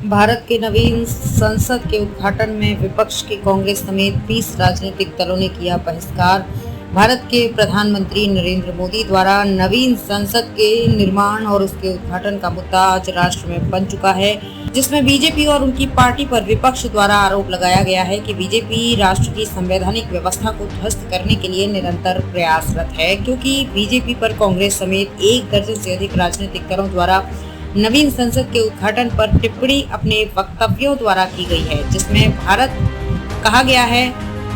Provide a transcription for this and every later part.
भारत के नवीन संसद के उद्घाटन में विपक्ष की कांग्रेस समेत 20 राजनीतिक दलों ने किया बहिष्कार। भारत के प्रधानमंत्री नरेंद्र मोदी द्वारा नवीन संसद के निर्माण और उसके उद्घाटन का मुद्दा आज राष्ट्र में बन चुका है, जिसमें बीजेपी और उनकी पार्टी पर विपक्ष द्वारा आरोप लगाया गया है कि बीजेपी राष्ट्र की संवैधानिक व्यवस्था को ध्वस्त करने के लिए निरंतर प्रयासरत है, क्योंकि बीजेपी पर कांग्रेस समेत 1 दर्जन से अधिक राजनीतिक दलों द्वारा नवीन संसद के उद्घाटन पर टिप्पणी अपने वक्तव्यों द्वारा की गई है, जिसमें कहा गया है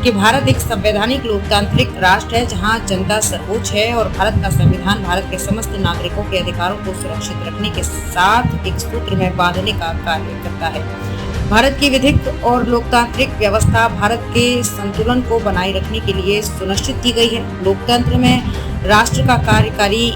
कि भारत एक संवैधानिक लोकतांत्रिक राष्ट्र है जहां जनता सर्वोच्च है और भारत का संविधान भारत के समस्त नागरिकों के अधिकारों को सुरक्षित रखने के साथ एक सूत्र में बांधने का कार्य करता है। भारत की विधिक और लोकतांत्रिक व्यवस्था भारत के संतुलन को बनाए रखने के लिए सुनिश्चित की गई है। लोकतंत्र में राष्ट्र का कार्यकारी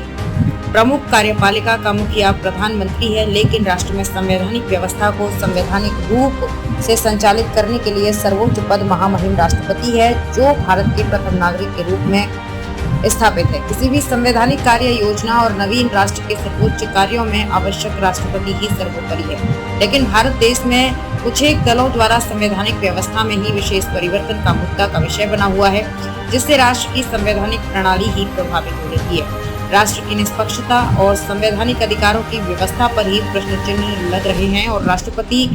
प्रमुख कार्यपालिका का मुखिया प्रधानमंत्री है, लेकिन राष्ट्र में संवैधानिक व्यवस्था को संवैधानिक रूप से संचालित करने के लिए सर्वोच्च पद महामहिम राष्ट्रपति है, जो भारत के प्रथम नागरिक के रूप में स्थापित है। किसी भी संवैधानिक कार्य योजना और नवीन राष्ट्र के सर्वोच्च कार्यों में आवश्यक राष्ट्रपति ही सर्वोपरि है, लेकिन भारत देश में कुछ एक दलों द्वारा संवैधानिक व्यवस्था में ही विशेष परिवर्तन का मुद्दा का विषय बना हुआ है, जिससे राष्ट्र की संवैधानिक प्रणाली ही प्रभावित हो रही है। राष्ट्र की निष्पक्षता और संवैधानिक अधिकारों की व्यवस्था पर ही प्रश्न चिन्ह लग रहे हैं और राष्ट्रपति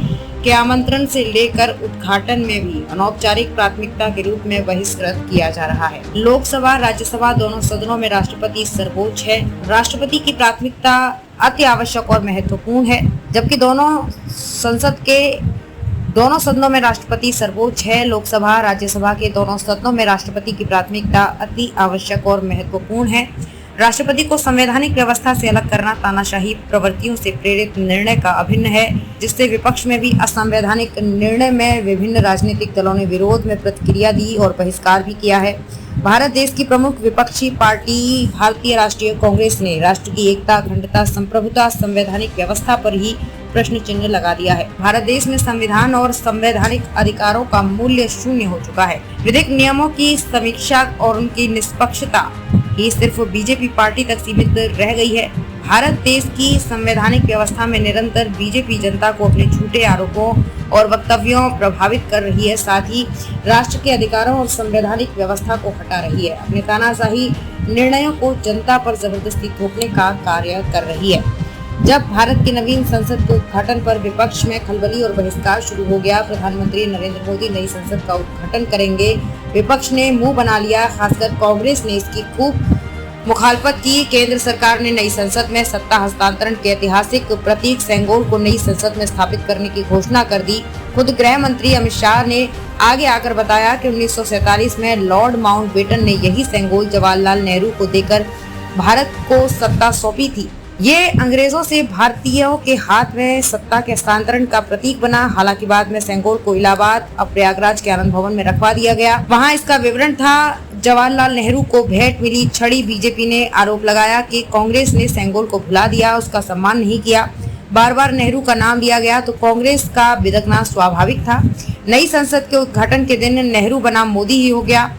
के आमंत्रण से लेकर उद्घाटन में भी अनौपचारिक प्राथमिकता के रूप में बहिष्कृत किया जा रहा है। लोकसभा राज्यसभा दोनों सदनों में राष्ट्रपति सर्वोच्च है। राष्ट्रपति की प्राथमिकता अति आवश्यक और महत्वपूर्ण है, जबकि दोनों सदनों में राष्ट्रपति सर्वोच्च है। लोकसभा राज्यसभा के दोनों सदनों में राष्ट्रपति की प्राथमिकता अति आवश्यक और महत्वपूर्ण है। राष्ट्रपति को संवैधानिक व्यवस्था से अलग करना तानाशाही प्रवृत्तियों से प्रेरित निर्णय का अभिन्न है, जिससे विपक्ष में भी असंवैधानिक निर्णय में विभिन्न राजनीतिक दलों ने विरोध में प्रतिक्रिया दी और बहिष्कार भी किया है। भारत देश की प्रमुख विपक्षी पार्टी भारतीय राष्ट्रीय कांग्रेस ने राष्ट्र की एकता, अखंडता, संप्रभुता, संवैधानिक व्यवस्था पर ही प्रश्न चिन्ह लगा दिया है। भारत देश में संविधान और संवैधानिक अधिकारों का मूल्य शून्य हो चुका है। विधिक नियमों की समीक्षा और उनकी निष्पक्षता ही सिर्फ बीजेपी पार्टी तक सीमित रह गई है। भारत देश की संवैधानिक व्यवस्था में निरंतर बीजेपी जनता को अपने झूठे आरोपों और वक्तव्यों प्रभावित कर रही है, साथ ही राष्ट्र के अधिकारों और संवैधानिक व्यवस्था को हटा रही है। अपने तानाशाही निर्णयों को जनता पर जबरदस्ती थोपने का कार्य कर रही है। जब भारत के नवीन संसद के उद्घाटन पर विपक्ष में खलबली और बहिष्कार शुरू हो गया, प्रधानमंत्री नरेंद्र मोदी नई संसद का उद्घाटन करेंगे, विपक्ष ने मुंह बना लिया। खासकर कांग्रेस ने इसकी खूब मुखालफत की। केंद्र सरकार ने नई संसद में सत्ता हस्तांतरण के ऐतिहासिक प्रतीक सेंगोल को नई संसद में स्थापित करने की घोषणा कर दी। खुद गृह मंत्री अमित शाह ने आगे आकर बताया कि 1947 में लॉर्ड माउंटबेटन ने यही सेंगोल जवाहरलाल नेहरू को देकर भारत को सत्ता सौंपी थी। ये अंग्रेजों से भारतीयों के हाथ में सत्ता के हस्तांतरण का प्रतीक बना। हालांकि बाद में सेंगोल को इलाहाबाद और प्रयागराज के आनंद भवन में रखवा दिया गया। वहां इसका विवरण था। जवाहरलाल नेहरू को भेंट मिली छड़ी। बीजेपी ने आरोप लगाया कि कांग्रेस ने सेंगोल को भुला दिया, उसका सम्मान नहीं किया। बार बार नेहरू का नाम लिया गया तो कांग्रेस का बिदकना स्वाभाविक था। नई संसद के उद्घाटन के दिन नेहरू बनाम मोदी ही हो गया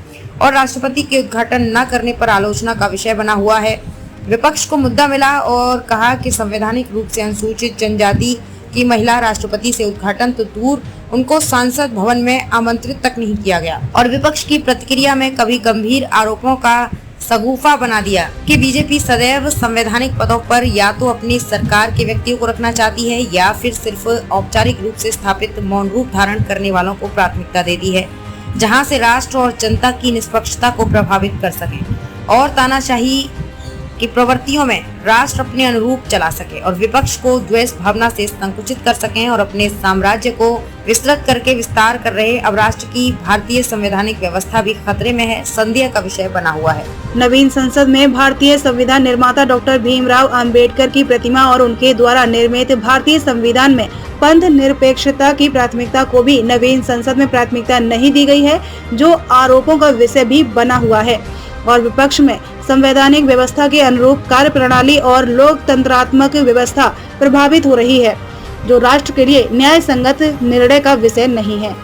और राष्ट्रपति के उद्घाटन न करने पर आलोचना का विषय बना हुआ है। विपक्ष को मुद्दा मिला और कहा कि संवैधानिक रूप से अनुसूचित जनजाति की महिला राष्ट्रपति से उद्घाटन तो दूर, उनको संसद भवन में आमंत्रित तक नहीं किया गया। और विपक्ष की प्रतिक्रिया में कभी गंभीर आरोपों का सगुफा बना दिया कि बीजेपी सदैव संवैधानिक पदों पर या तो अपनी सरकार के व्यक्तियों को रखना चाहती है या फिर सिर्फ औपचारिक रूप से स्थापित मौन रूप धारण करने वालों को प्राथमिकता देती है, जहाँ से राष्ट्र और जनता की निष्पक्षता को प्रभावित कर सके और तानाशाही की प्रवृत्तियों में राष्ट्र अपने अनुरूप चला सके और विपक्ष को द्वेष भावना से संकुचित कर सकें और अपने साम्राज्य को विस्तृत करके विस्तार कर रहे अब राष्ट्र की भारतीय संवैधानिक व्यवस्था भी खतरे में है, संदेह का विषय बना हुआ है। नवीन संसद में भारतीय संविधान निर्माता डॉक्टर भीमराव अंबेडकर की प्रतिमा और उनके द्वारा निर्मित भारतीय संविधान में पंथ निरपेक्षता की प्राथमिकता को भी नवीन संसद में प्राथमिकता नहीं दी गई है, जो आरोपों का विषय भी बना हुआ है। और विपक्ष में संवैधानिक व्यवस्था के अनुरूप कार्य प्रणाली और लोकतंत्रात्मक व्यवस्था प्रभावित हो रही है, जो राष्ट्र के लिए न्याय संगत निर्णय का विषय नहीं है।